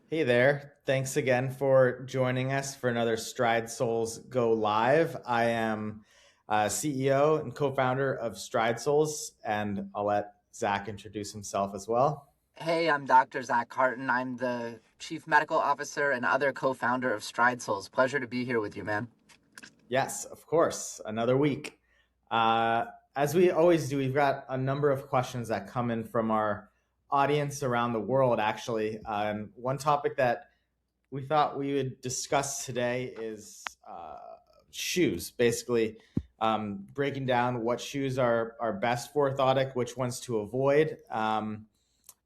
Hey there. Thanks again for joining us for another Stride Souls Go Live. I am CEO and co founder of Stride Souls, and I'll let Zach introduce himself as well. Hey, I'm Dr. Zach Carton. I'm the Chief Medical Officer and other co-founder of Stride Souls. Pleasure to be here with you, man. Yes, of course, another week. Uh, as we always do, we've got a number of questions that come in from our audience around the world, actually. And one topic that we thought we would discuss today is shoes, basically breaking down what shoes are best for orthotic, which ones to avoid.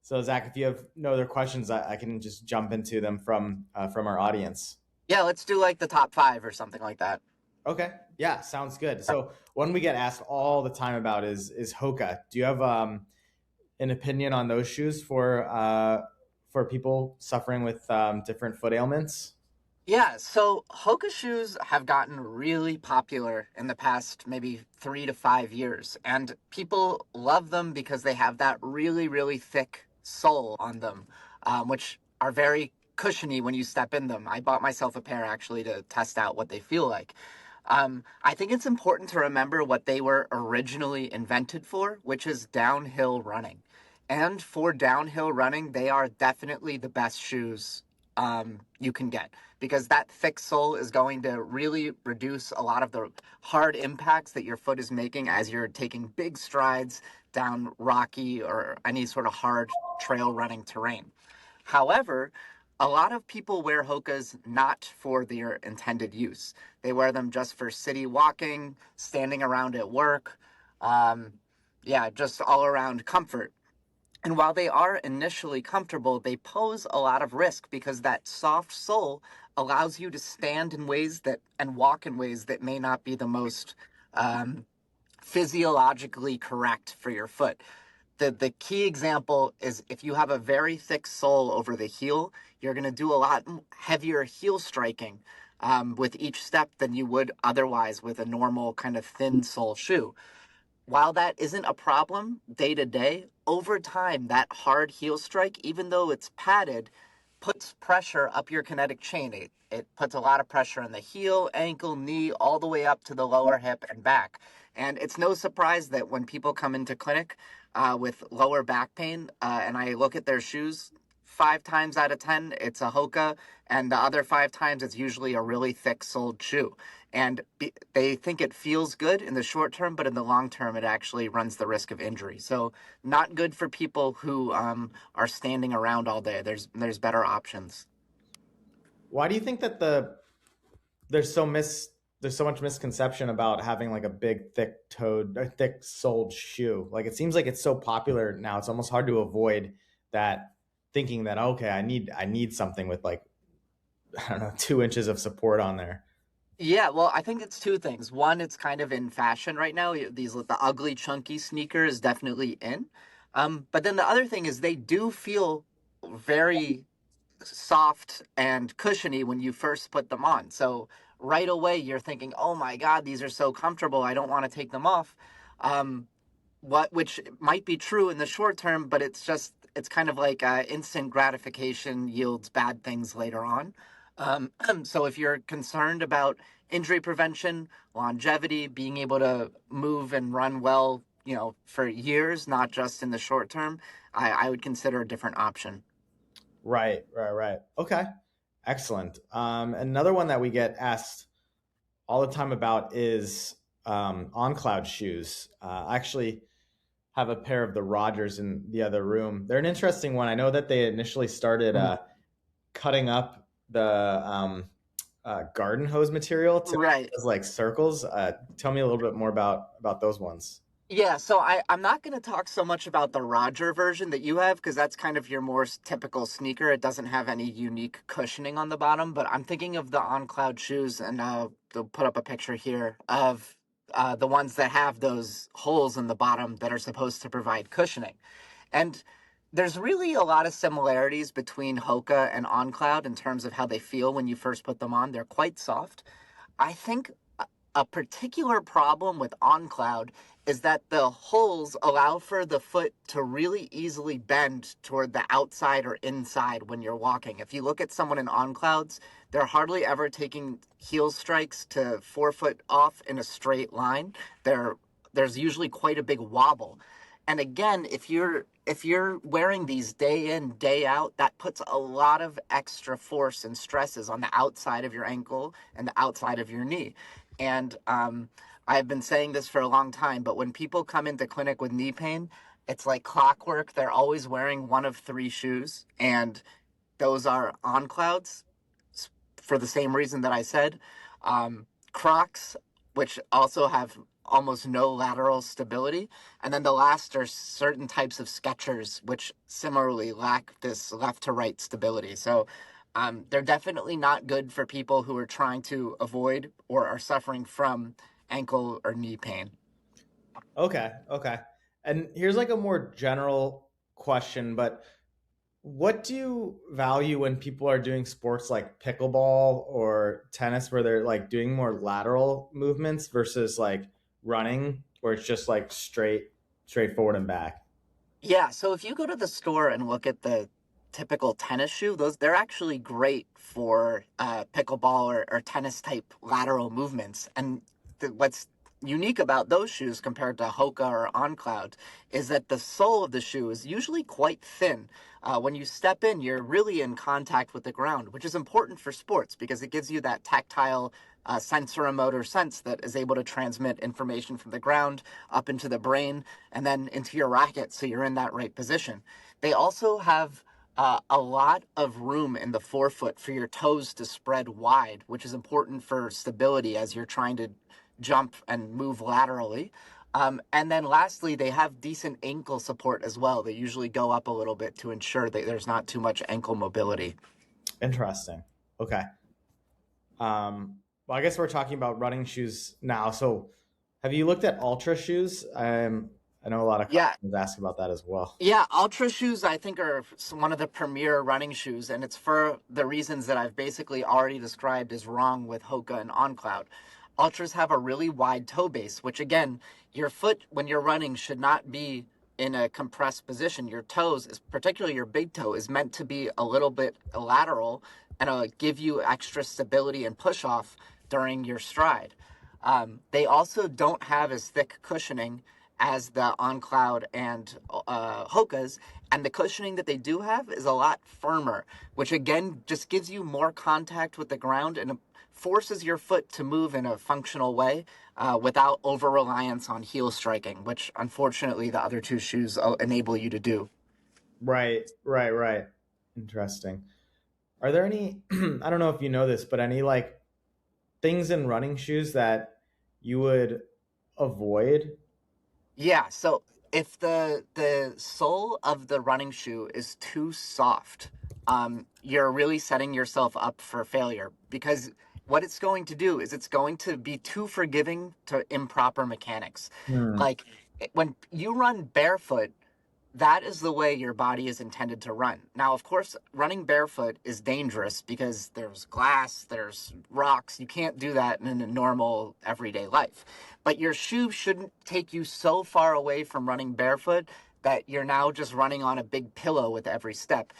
So, Zach, if you have no other questions, I can just jump into them from our audience. Yeah, let's do like the top five or something like that. Okay, yeah, sounds good. So, one we get asked all the time about is Hoka. Do you have an opinion on those shoes for people suffering with different foot ailments? Yeah, so Hoka shoes have gotten really popular in the past maybe 3 to 5 years, and people love them because they have that really, really thick sole on them, which are very cushiony when you step in them. I bought myself a pair actually to test out what they feel like. I think it's important to remember what they were originally invented for, which is downhill running. And for downhill running, they are definitely the best shoes you can get because that thick sole is going to really reduce a lot of the hard impacts that your foot is making as you're taking big strides down rocky or any sort of hard trail running terrain. However, a lot of people wear Hokas not for their intended use. They wear them just for city walking, standing around at work, um, yeah, just all around comfort. And while they are initially comfortable, they pose a lot of risk because that soft sole allows you to stand in ways that and walk in ways that may not be the most um, physiologically correct for your foot. The key example is if you have a very thick sole over the heel, you're going to do a lot heavier heel striking with each step than you would otherwise with a normal kind of thin sole shoe. While that isn't a problem day to day, over time, that hard heel strike, even though it's padded, puts pressure up your kinetic chain. It puts a lot of pressure on the heel, ankle, knee, all the way up to the lower hip and back. And it's no surprise that when people come into clinic with lower back pain and I look at their shoes, 5 times out of 10, it's a Hoka, and the other 5 times, it's usually a really thick soled shoe. And they think it feels good in the short term, but in the long term, it actually runs the risk of injury. So, not good for people who are standing around all day. There's better options. Why do you think that there's so mis there's so much misconception about having like a big thick toed or thick soled shoe? Like it seems like it's so popular now. It's almost hard to avoid that thinking that okay, I need something with like I don't know 2 inches of support on there. Yeah, well, I think it's two things. One, it's kind of in fashion right now. These the ugly, chunky sneaker is definitely in. But then the other thing is they do feel very soft and cushiony when you first put them on. So right away you're thinking, "Oh my God, these are so comfortable. I don't want to take them off." Um, which might be true in the short term, but it's kind of like instant gratification yields bad things later on. So if you're concerned about injury prevention, longevity, being able to move and run well, for years, not just in the short term, I would consider a different option. Right, right, right. Okay, excellent. Another one that we get asked all the time about is on cloud shoes. I actually have a pair of the Rogers in the other room. They're an interesting one. I know that they initially started cutting up the garden hose material to Right. those, like circles. Tell me a little bit more about those ones. Yeah, so I'm not going to talk so much about the Roger version that you have because that's kind of your more typical sneaker. It doesn't have any unique cushioning on the bottom, but I'm thinking of the On Cloud shoes, and they'll put up a picture here of the ones that have those holes in the bottom that are supposed to provide cushioning. And there's really a lot of similarities between Hoka and On Cloud in terms of how they feel when you first put them on. They're quite soft. I think a particular problem with OnCloud is that the holes allow for the foot to really easily bend toward the outside or inside when you're walking. If you look at someone in OnClouds, they're hardly ever taking heel strikes to forefoot off in a straight line. There's usually quite a big wobble. And again, if you're wearing these day in, day out, that puts a lot of extra force and stresses on the outside of your ankle and the outside of your knee. And I've been saying this for a long time, but when people come into clinic with knee pain, it's like clockwork. They're always wearing one of three shoes, and those are on clouds for the same reason that I said. Crocs, which also have almost no lateral stability. And then the last are certain types of Skechers, which similarly lack this left to right stability. So they're definitely not good for people who are trying to avoid or are suffering from ankle or knee pain. Okay, okay. And here's like a more general question, but what do you value when people are doing sports like pickleball or tennis where they're like doing more lateral movements versus like running where it's just like straightforward and back? Yeah, so if you go to the store and look at the typical tennis shoe, those they're actually great for pickleball or tennis type lateral movements. And what's unique about those shoes compared to Hoka or OnCloud is that the sole of the shoe is usually quite thin. When you step in, you're really in contact with the ground, which is important for sports because it gives you that tactile sensoromotor sense that is able to transmit information from the ground up into the brain and then into your racket so you're in that right position. They also have a lot of room in the forefoot for your toes to spread wide, which is important for stability as you're trying to jump and move laterally. And then lastly, they have decent ankle support as well. They usually go up a little bit to ensure that there's not too much ankle mobility. Interesting. Okay. Well, I guess we're talking about running shoes now. So, have you looked at Ultra shoes? I know a lot of Yeah, customers ask about that as well. yeah, Altra shoes I think are one of the premier running shoes, and it's for the reasons that I've basically already described as wrong with Hoka and OnCloud. Altras have a really wide toe base, which again, your foot when you're running should not be in a compressed position. Your toes, particularly your big toe, is meant to be a little bit lateral and give you extra stability and push off during your stride. They also don't have as thick cushioning as the OnCloud and Hokas, and the cushioning that they do have is a lot firmer, which again just gives you more contact with the ground and forces your foot to move in a functional way without over reliance on heel striking, which unfortunately the other two shoes enable you to do. Right, right, right. Interesting. Are there any, I don't know if you know this, but any like things in running shoes that you would avoid? Yeah, so if the sole of the running shoe is too soft, you're really setting yourself up for failure because what it's going to do is it's going to be too forgiving to improper mechanics. Hmm. Like when you run barefoot, that is the way your body is intended to run. Now, of course, running barefoot is dangerous because there's glass, there's rocks. You can't do that in a normal everyday life. But your shoe shouldn't take you so far away from running barefoot that you're now just running on a big pillow with every step.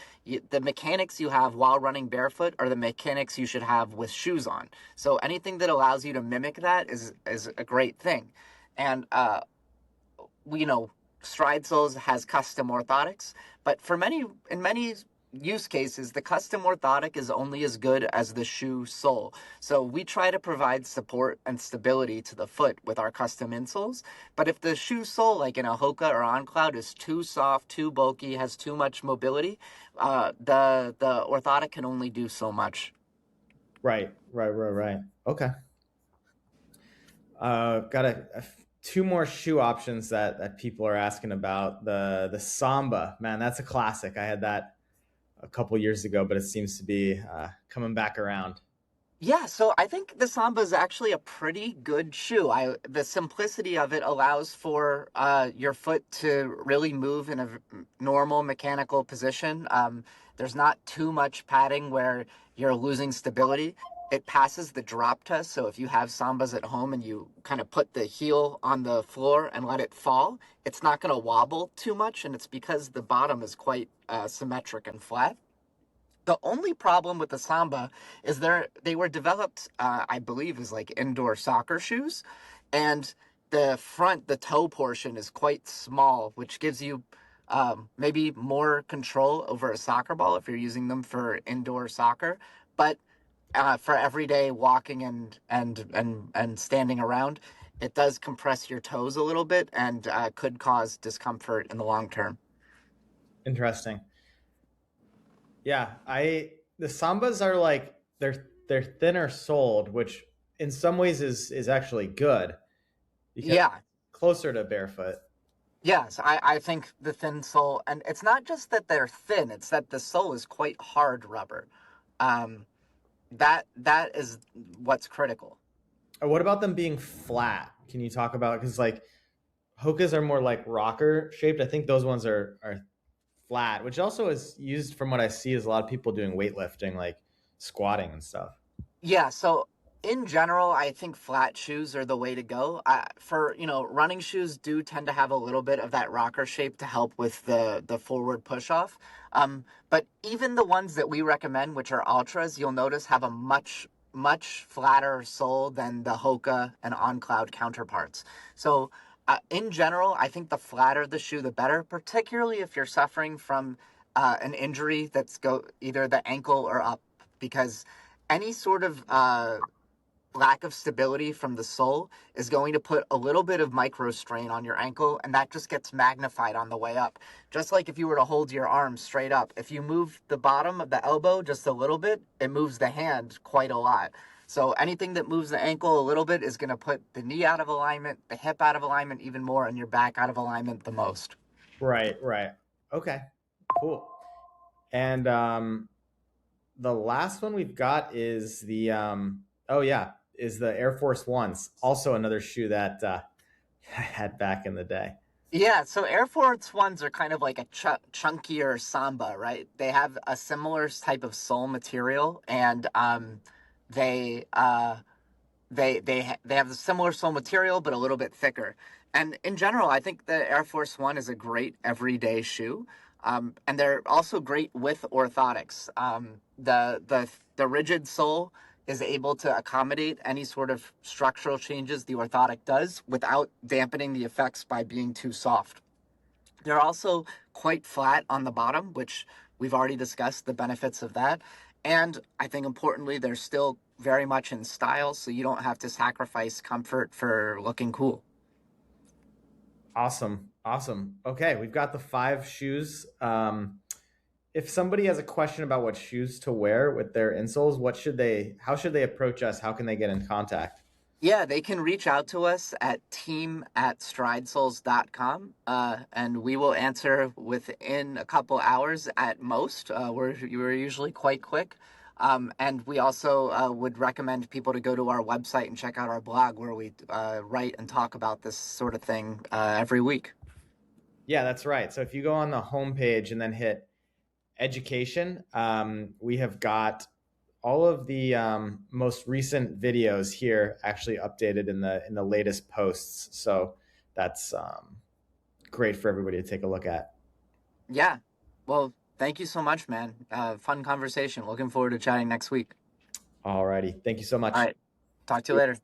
The mechanics you have while running barefoot are the mechanics you should have with shoes on. So anything that allows you to mimic that is a great thing. And you know, Stride Soles has custom orthotics, but in many use cases, the custom orthotic is only as good as the shoe sole. So we try to provide support and stability to the foot with our custom insoles. But if the shoe sole, like in a Hoka or OnCloud, is too soft, too bulky, has too much mobility, the orthotic can only do so much. Right, right, right, right. Okay. Got two more shoe options that people are asking about. The Samba, man, that's a classic. I had that a couple years ago, but it seems to be coming back around. Yeah, so I think the Samba is actually a pretty good shoe. The simplicity of it allows for your foot to really move in a normal mechanical position. There's not too much padding where you're losing stability. it passes the drop test. So if you have Sambas at home and you kind of put the heel on the floor and let it fall, it's not going to wobble too much. And it's because the bottom is quite symmetric and flat. The only problem with the Samba is they were developed, I believe, as like indoor soccer shoes, and the toe portion is quite small, which gives you maybe more control over a soccer ball if you're using them for indoor soccer. But for everyday walking and standing around, it does compress your toes a little bit and could cause discomfort in the long term. Interesting. Yeah, I the Sambas are like they're thinner soled, which in some ways is actually good because Yeah. closer to barefoot. Yes, I think the thin sole, and it's not just that they're thin, it's that the sole is quite hard rubber. Um, that is what's critical. Or what about them being flat? Can you talk about because like Hokas are more like rocker shaped. I think those ones are flat, which also is used from what I see is a lot of people doing weightlifting, like squatting and stuff. Yeah, so in general, I think flat shoes are the way to go. For running shoes do tend to have a little bit of that rocker shape to help with the forward push off. But even the ones that we recommend, which are Altras, you'll notice have a much flatter sole than the Hoka and On Cloud counterparts. So in general, I think the flatter the shoe, the better, particularly if you're suffering from an injury that's go either the ankle or up, because any sort of lack of stability from the sole is going to put a little bit of micro strain on your ankle, and that just gets magnified on the way up. Just like if you were to hold your arm straight up, if you move the bottom of the elbow just a little bit, it moves the hand quite a lot. So anything that moves the ankle a little bit is going to put the knee out of alignment, the hip out of alignment even more, and your back out of alignment the most. Right, right. Okay, cool. And the last one we've got is the oh yeah, is the Air Force Ones. Also another shoe that I had back in the day. Yeah, so Air Force Ones are kind of like a chunkier Samba, right? They have a similar type of sole material, and they they have the similar sole material, but a little bit thicker. And in general, I think the Air Force One is a great everyday shoe, and they're also great with orthotics. The rigid sole is able to accommodate any sort of structural changes the orthotic does without dampening the effects by being too soft. They're also quite flat on the bottom, which we've already discussed the benefits of that. And I think importantly, they're still very much in style, so you don't have to sacrifice comfort for looking cool. Awesome, awesome. Okay, we've got the five shoes. If somebody has a question about what shoes to wear with their insoles, what should they? How should they approach us? How can they get in contact? Yeah, they can reach out to us at team@stridesoles.com, and we will answer within a couple hours at most. We're usually quite quick. And we also would recommend people to go to our website and check out our blog where we write and talk about this sort of thing every week. Yeah, that's right. So if you go on the homepage and then hit education, we have got all of the most recent videos here actually updated in the latest posts. So that's great for everybody to take a look at. Yeah. Well, thank you so much, man. Fun conversation. Looking forward to chatting next week. Alrighty, thank you so All much. right. Talk to you later.